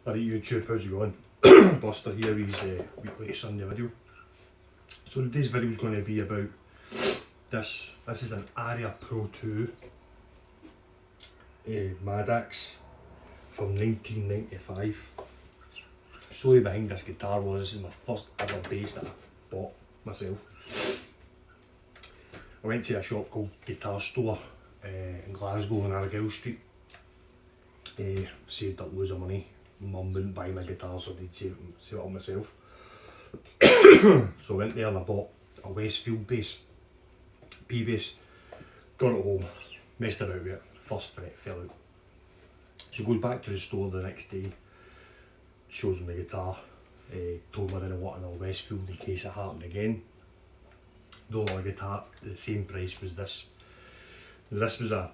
Alright YouTube, how's it going? Buster here, he's weekly Sunday video. So today's video is going to be about this. This is an Aria Pro 2 Mad Axe from 1995. Story behind this guitar was this is my first ever bass that I bought myself. I went to a shop called Guitar Store in Glasgow on Argyle Street. Saved up loads of money. Mum wouldn't buy my guitar, so I'd save it up myself. So I went there and I bought a Westfield bass, P bass. Got it home, messed about with it, first fret fell out. So goes back to the store the next day, shows me the guitar, told me I didn't want another Westfield in case it happened again. The other guitar, the same price was this. Now this was a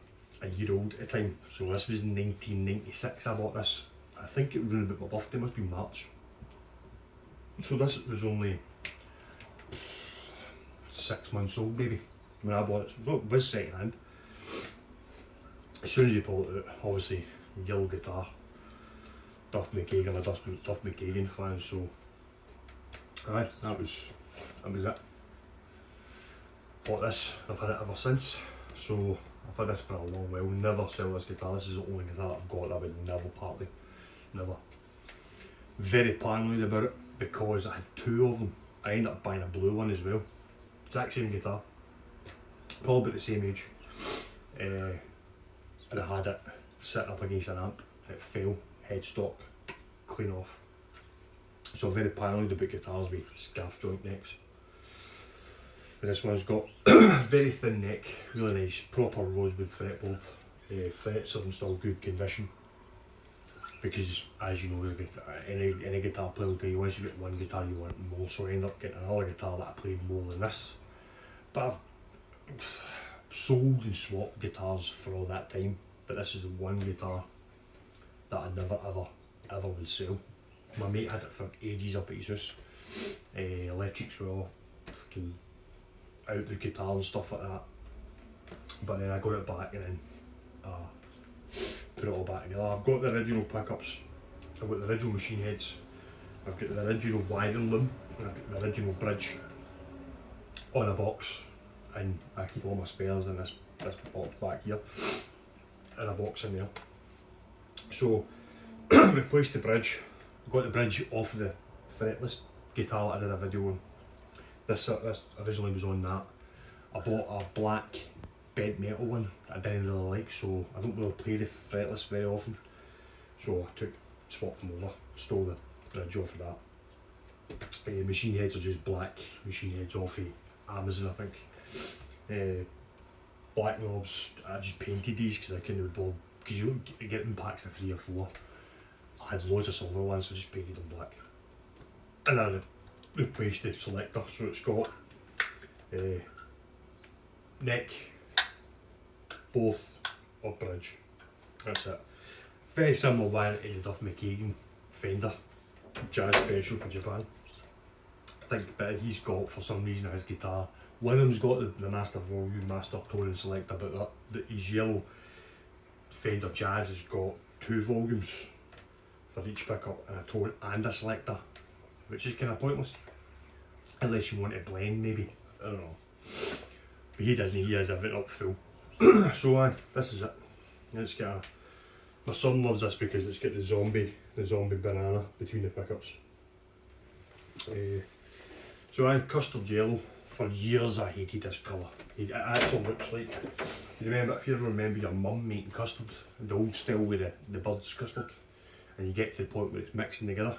year old at the time, so this was 1996 I bought this. I think it was around about my birthday, must be March. So this was only 6 months old maybe when I bought it, so it was second hand. As soon as you pull it out, obviously yellow guitar, Duff McKagan, I'm a Duff McKagan fan, so aye, that was it. Bought this, I've had it ever since, so I've had this for a long while, never sell this guitar. This is the only guitar I've got that I would never part with, never. Very paranoid about it because I had two of them. I ended up buying a blue one as well, exact same guitar, probably about the same age, and I had it sitting up against an amp. It fell, headstock, clean off. So I'm very paranoid about guitars with scaff joint necks. But this one's got very thin neck, really nice, proper rosewood fretboard. Frets are in still good condition. Because as you know, any guitar player will tell you once you get one guitar you want more, so I end up getting another guitar that I played more than this. But I've sold and swapped guitars for all that time, but this is the one guitar that I never ever would sell. My mate had it for ages up at his house. Electrics were all fucking out the guitar and stuff like that. But then I got it back and then put it all back together. I've got the original pickups, I've got the original machine heads, I've got the original wiring loom, and I've got the original bridge on a box, and I keep all my spares in this box back here, and a box in there. So replaced the bridge, got the bridge off the fretless guitar that I did a video on. This originally was on that. I bought a black bent metal one that I didn't really like, so I don't really play the fretless very often. So I swapped them over, stole the bridge off of that. Machine heads are just black machine heads off of Amazon, I think. Black knobs, I just painted these because I couldn't be bothered, because you don't get them packs of 3 or 4. I had loads of silver ones, so I just painted them black. And I replaced the selector, so it's got neck, both or bridge. That's it. Very similar wiring to the Duff McKagan Fender Jazz Special for Japan. I think, but he's got, for some reason, his guitar, one of them's got the Master Volume, Master Tone and Selector, but his yellow Fender Jazz has got 2 volumes for each pickup, and a tone and a selector, which is kind of pointless unless you want to blend, maybe, I don't know. But he doesn't, he has everything up full. So this is it. It's got my son loves this because it's got the zombie banana between the pickups. So custard yellow. For years I hated this colour. It actually looks like, if you ever remember your mum making custard, the old style with the bird's custard, and you get to the point where it's mixing together,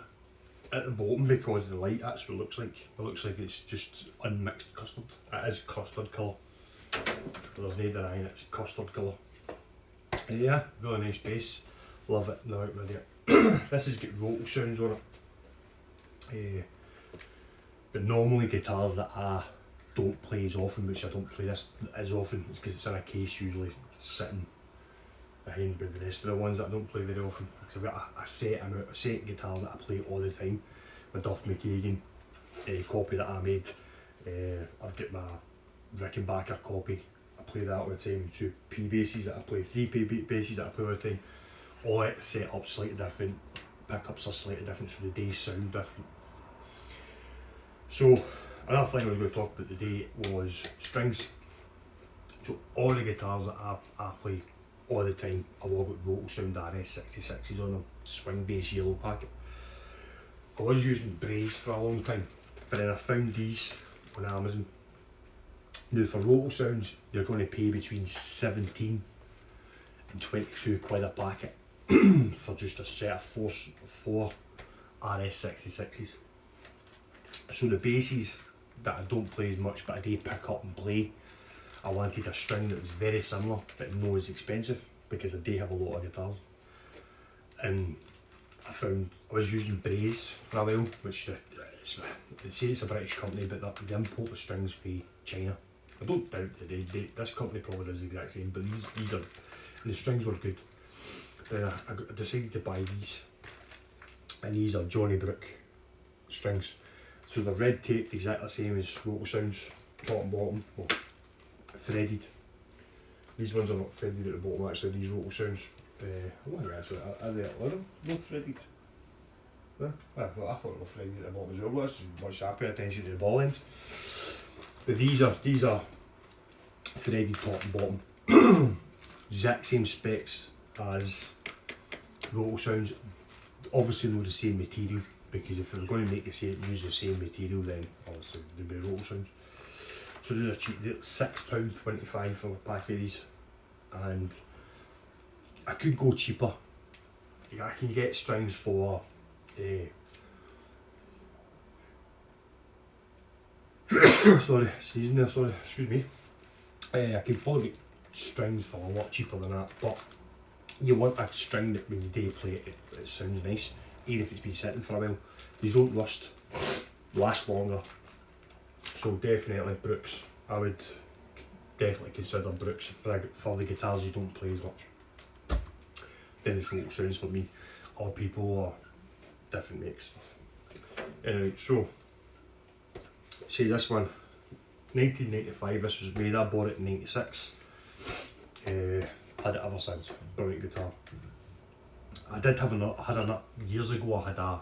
at the bottom, because of the light, that's what it looks like. It looks like it's just unmixed custard. It is custard colour. There's no denying it's custard colour. Yeah, really nice bass. Love it. Now out with it. This has got roll sounds on it. But normally guitars that I don't play as often, which I don't play this as often, it's because it's in a case usually sitting behind with the rest of the ones that I don't play very often. Because I've got a set of guitars that I play all the time. My Duff McKagan copy that I made. I've got my Rickenbacker copy. I play that all the time. 2 P basses that I play, 3 P basses that I play all the time. All it set up slightly different, pickups are slightly different, so the days sound different. So another thing I was going to talk about today was strings. So all the guitars that I play all the time have all got Roto Sound RS66s on them, swing bass yellow packet. I was using Braze for a long time, but then I found these on Amazon. Now for Roto Sounds, you're going to pay between 17 and 22 quid a packet for just a set of four RS66s. So the basses that I don't play as much but I do pick up and play, I wanted a string that was very similar but not as expensive, because I do have a lot of guitars. And I found I was using Braze for a while, which they say it's a British company, but they import the strings from China. I don't doubt that this company probably does the exact same, but these are, and the strings were good. Then I decided to buy these, and these are Johnny Brook strings. So they're red taped, exactly the same as Roto Sounds, top and bottom, well, threaded. These ones are not threaded at the bottom actually, these Roto Sounds. I wonder actually, are they both threaded? Yeah, I thought they were threaded at the bottom as well, but that's just much sharper attention to the ball ends. But these are threaded top and bottom. Exact same specs as Roto Sounds, obviously not the same material, because if they're going to make use the same material, then obviously they'd be Roto Sounds. So they're cheap, they're £6.25 for a pack of these, and I could go cheaper. I can get strings for sorry, sneezing there, sorry, excuse me. I could probably get strings for a lot cheaper than that, but you want a string that when you do play it, it sounds nice, even if it's been sitting for a while. These don't rust, last longer. So definitely Brooks. I would definitely consider Brooks for the guitars you don't play as much. Then it's Roto Sounds for me, or people, or different makes stuff. Anyway, so see this one, 1995 this was made. I bought it in 96. Had it ever since. Brilliant guitar. I did have another years ago. I had a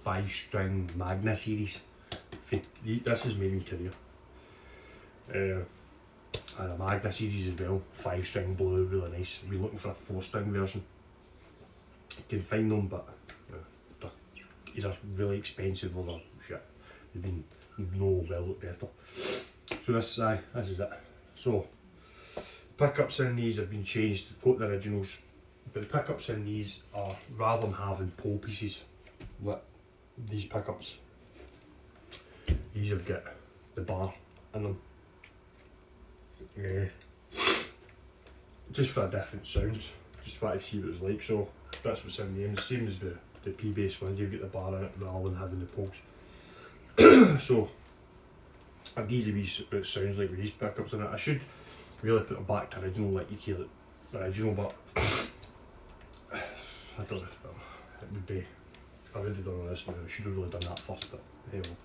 5-string Magna series. This is made in Korea. I had a Magna series as well, 5-string blue, really nice. We're looking for a 4-string version. You can find them, but they're either really expensive or they're shit. They've been well looked after. So this is it. So pickups in these have been changed. They've got the originals, but the pickups in these are, rather than having pole pieces like these pickups, these have got the bar in them. Just for a different sound, just wanted to see what it was like. So that's what's in the end, the same as the P-bass ones, you've got the bar in it rather than having the poles. So these are what it sounds like with these pickups in it. I should really put it back to original, like you hear the original, but I don't know if it would be, I would have done all this now. I should have really done that first, but anyway.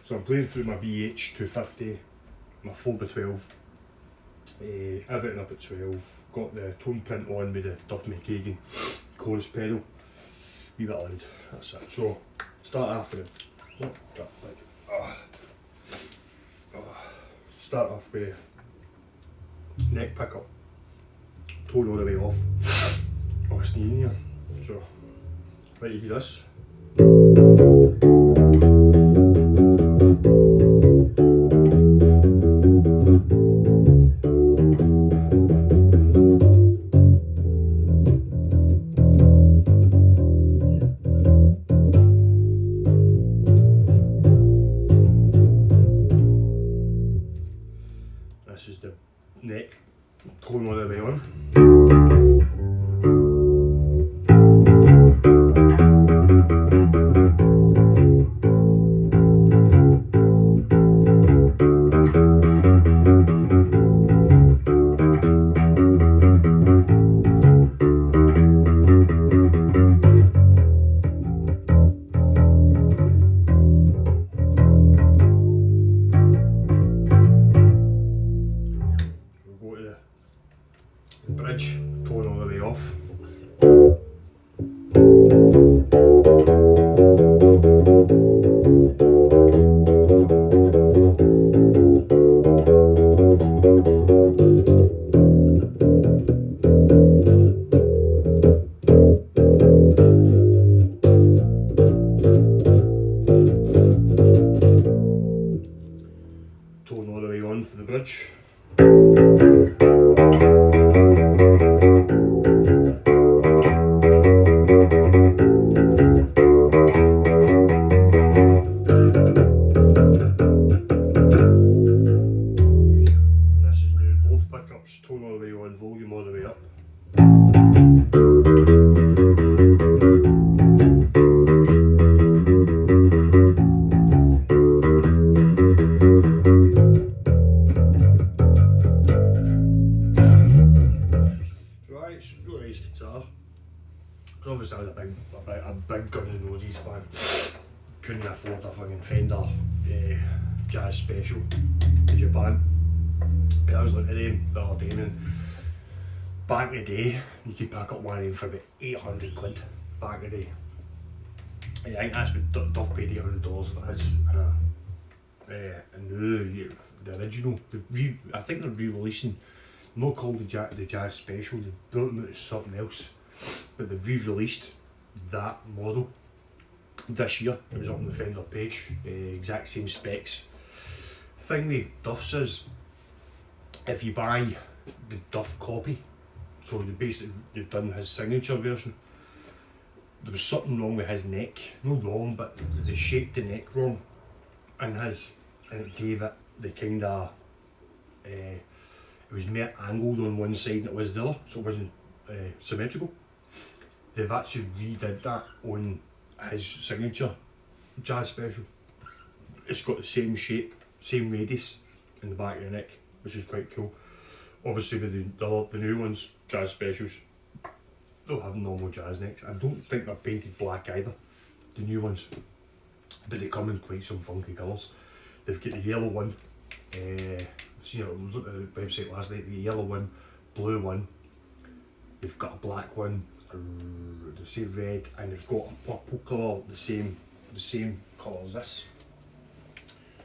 So I'm playing through my BH 250, my 4x12, everything up at 12, got the tone print on with the Duff McKagan chorus pedal, wee bit loud, that's it. So start off with start off with neck pickup, tone all the way off. Oh, sneezing here. So, right, you hear this? This is the neck, tone all the way on. Tone all the way on for the bridge. And this is now both pickups, tone all the way on, volume all the way up. It's a really nice guitar. So obviously I was a big Guns N' Roses fan. Couldn't afford a fucking Fender Jazz Special in Japan. And I was looking at them the other day, and back in the day you could pick up one of them for about 800 quid back in the day. And I think that's what Duff paid $800 for his. And now the original, I think they're re-releasing, not called the Jazz Special, they brought them out as something else, but they've re-released that model this year. It was up on the Fender page, exact same specs. Thing with Duff's is, if you buy the Duff copy, so they've done his signature version, there was something wrong with his neck. Not wrong, but they shaped the neck wrong in his, and it gave it the kind of, it was more angled on one side than it was the other, so it wasn't symmetrical. They've actually redid that on his signature Jazz Special. It's got the same shape, same radius in the back of the neck, which is quite cool. Obviously with the new ones, Jazz Specials, they'll have normal jazz necks. I don't think they're painted black either, the new ones, but they come in quite some funky colours. They've got the yellow one, I've seen it, I was looking at the website last night, the yellow one, blue one, they've got a black one, they say red, and they've got a purple colour, the same colour as this.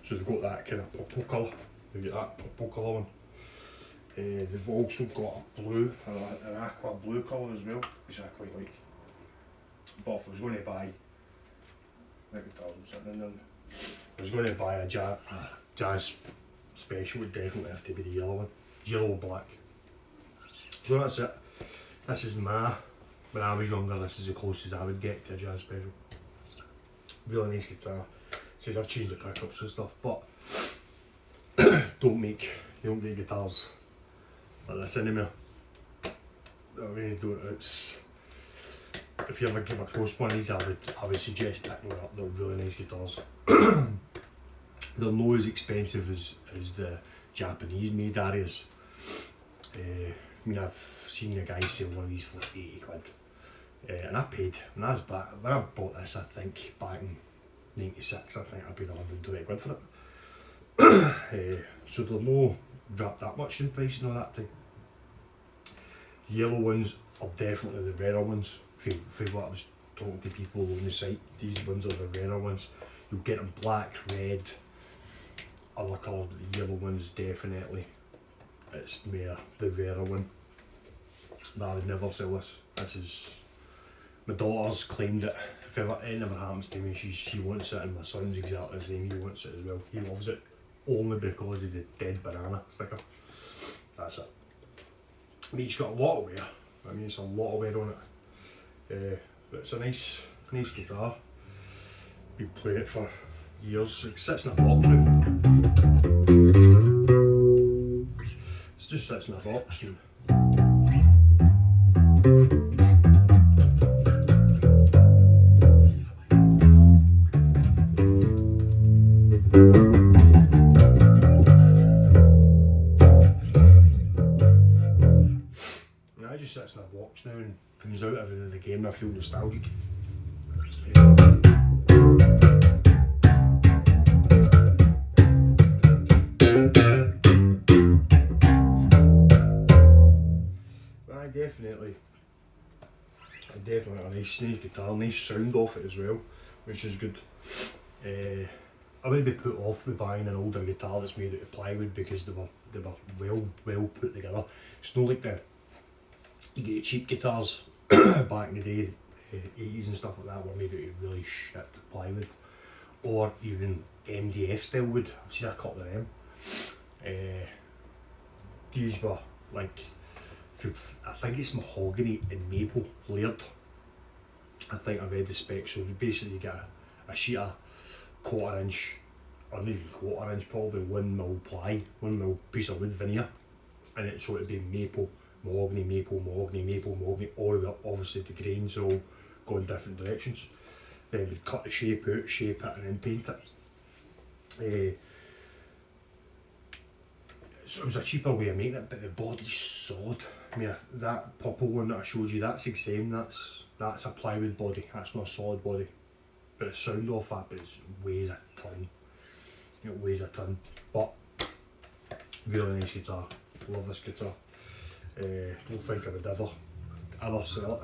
So they've got that kind of purple colour, they've got that purple colour one. They've also got a blue, an aqua blue colour as well, which I quite like. But if I was going to buy, if I was going to buy a jazz special, it would definitely have to be the yellow one, yellow or black. So that's it. This is when I was younger, this is the closest I would get to a jazz special. Really nice guitar. Says I've changed the pickups and stuff, but you don't get guitars like this anymore. I really don't. If you ever come across one of these, I would suggest picking them up. They're really nice guitars. They're not as expensive as the Japanese made arias. I mean, I've seen a guy sell one of these for 80 quid. And I paid, when I bought this, I think back in '96, I think I paid 120 quid for it. So they're no dropped that much in price and all that thing. The yellow ones are definitely the rarer ones. For what I was talking to people on the site, these ones are the rarer ones. You'll get them black, red, other colours, but the yellow ones definitely, it's more the rarer one. But I would never sell this. This is, my daughter's claimed it. If ever it never happens to me, she wants it, and my son's exactly the same. He wants it as well. He loves it only because of the dead banana sticker. That's it. I mean, it's got a lot of wear. I mean, it's a lot of wear on it. But it's a nice guitar. Been playing it for years. It sits in a box now. It just sits in a box. And I just sits in a box now and comes out every now and again and I feel nostalgic. I definitely a nice guitar, nice sound off it as well, which is good. I wouldn't be put off with buying an older guitar that's made out of plywood because they were well put together. It's not like you get cheap guitars back in the day, 80s and stuff like that, were made out of really shit plywood, or even MDF style wood. I've seen a couple of them. These were like, I think it's mahogany and maple layered. I think I read the specs, so basically you get a sheet of 1/4 inch, or not even 1/4 inch, probably 1mm ply, 1mm piece of wood veneer, and it so it'd be maple, mahogany, maple, mahogany, maple, mahogany, all the way up. Obviously the grains all go in different directions. Then we'd cut the shape out, shape it, and then paint it. So it was a cheaper way of making it, but the body's solid. I mean, that purple one that I showed you, that's the same. That's a plywood body. That's not a solid body. But the sound off that, but it weighs a ton. It weighs a ton. But really nice guitar. Love this guitar. Don't think I would ever sell it.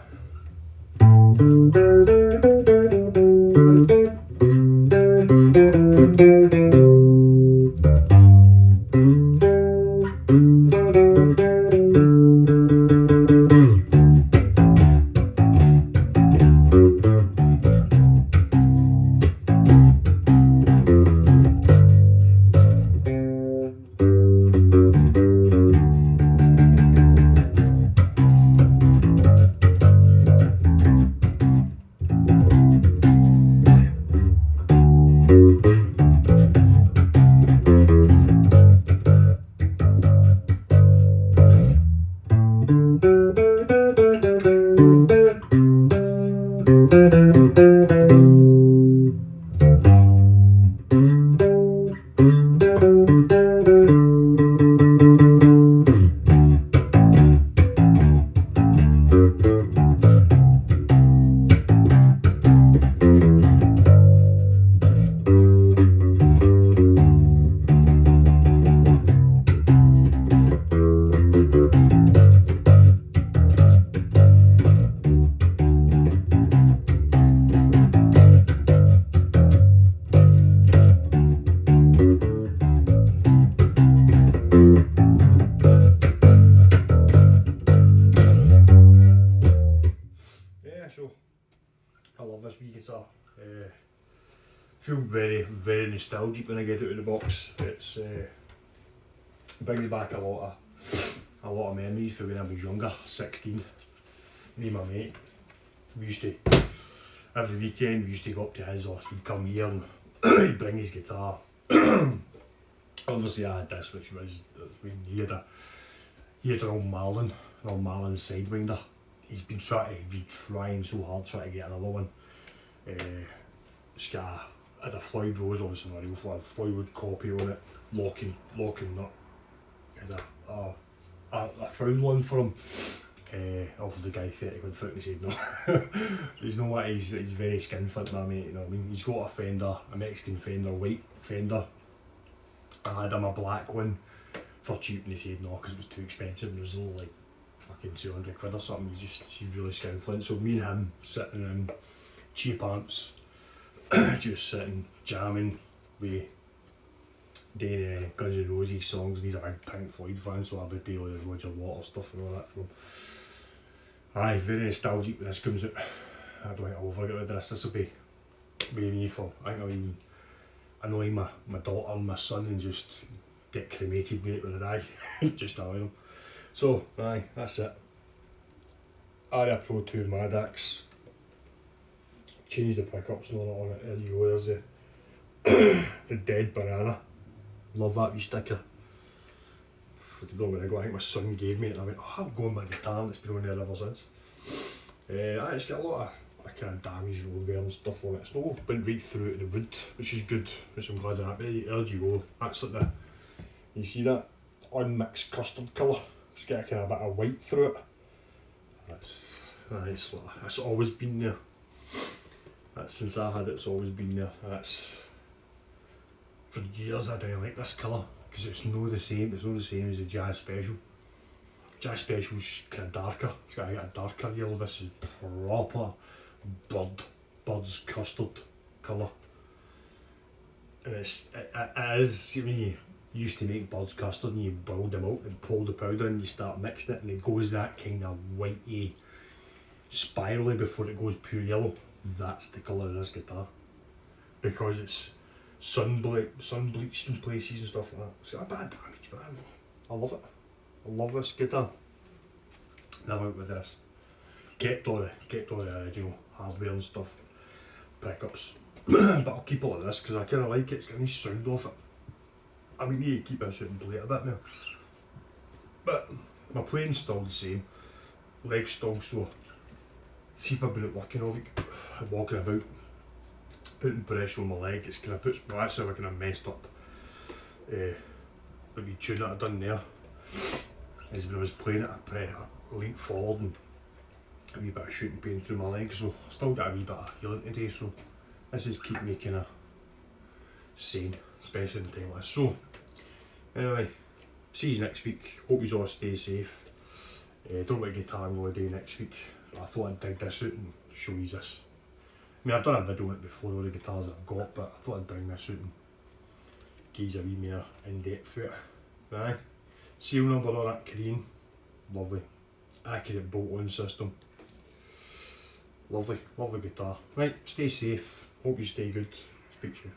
I love this wee guitar. Feel very nostalgic when I get it out of the box. It's brings back a lot of memories for when I was younger, 16. Me and my mate, we used to, every weekend we used to go up to his, or he'd come here and he'd bring his guitar. Obviously I had this, which was, he had an old Marlin Sidewinder. He's been trying so hard trying to get another one. It's got had a Floyd Rose, obviously not a real Floyd Rose copy on it, locking nut. I found one for him. Offered the guy 30 quid for it, and he said no. He's no what, he's very skinflint, my mate, you know what I mean. He's got a Fender, a Mexican Fender, white Fender. I had him a black one for cheap, and he said no because it was too expensive. It was all like fucking 200 quid or something. He's really skinflint. So me and him sitting in cheap amps, just sitting jamming with doing Guns N' Roses songs, and he's a big Pink Floyd fan, so I would do all the Roger Waters stuff and all that for him. Aye, very nostalgic when this comes out. I don't think I'll ever get rid of this. This will be with me for, I think I'll even annoy my daughter and my son and just get cremated with it when I die. Just annoy them. So, aye, that's it. Aria Pro 2 Madax. Change the pickups and all that on it. There you go, there's the dead banana. Love that wee sticker. I don't know where I got, I think my son gave me it and I went, oh, I'll go on my guitar, and it's been on there ever since. It's got a lot of kind of damaged roll wear and stuff on it. It's not went right through the wood, which is good, which I'm glad of that. But there you go, that's like you see that unmixed custard colour? It's got a kind of bit of white through it. That's always been there. That's since I had it, it's always been there. That's for years I didn't like this colour because it's not the same. It's not the same as the Jazz Special. Jazz Special's kind of darker. It's got a darker yellow. This is proper bird's custard colour. And it is, when you used to make bird's custard and you boiled them out and pull the powder and you start mixing it and it goes that kind of whitey, spirally before it goes pure yellow. That's the colour of this guitar. Because it's sun bleached in places and stuff like that. It's got a bad damage, but I love it. I love this guitar. Now out with this. Kept all the original hardware and stuff. Pickups. But I'll keep all of this because I kind of like it. It's got a nice sound off it. I mean, you keep this out and play it a bit more. But my playing's still the same. Legs still so. See if I've been out working all week, walking about, putting pressure on my leg. It's kind of puts. Well, that's how I kind of messed up. The wee tune that I done there. Is when I was playing it, I leaned forward and a wee bit of shooting pain through my legs. So I still got a wee bit of healing today. So this is keep me kind of sane, especially in time like this. So anyway, see you next week. Hope you all stay safe. Don't know what guitar I'm going to do next week, but I thought I'd dig this out and show you this. I mean, I've done a video on it before, all the guitars I've got, but I thought I'd bring this out and give you a wee more in depth with it. Aye. Seal number on that Korean, lovely. Accurate bolt-on system. Lovely guitar. Right, stay safe. Hope you stay good. Speak to you.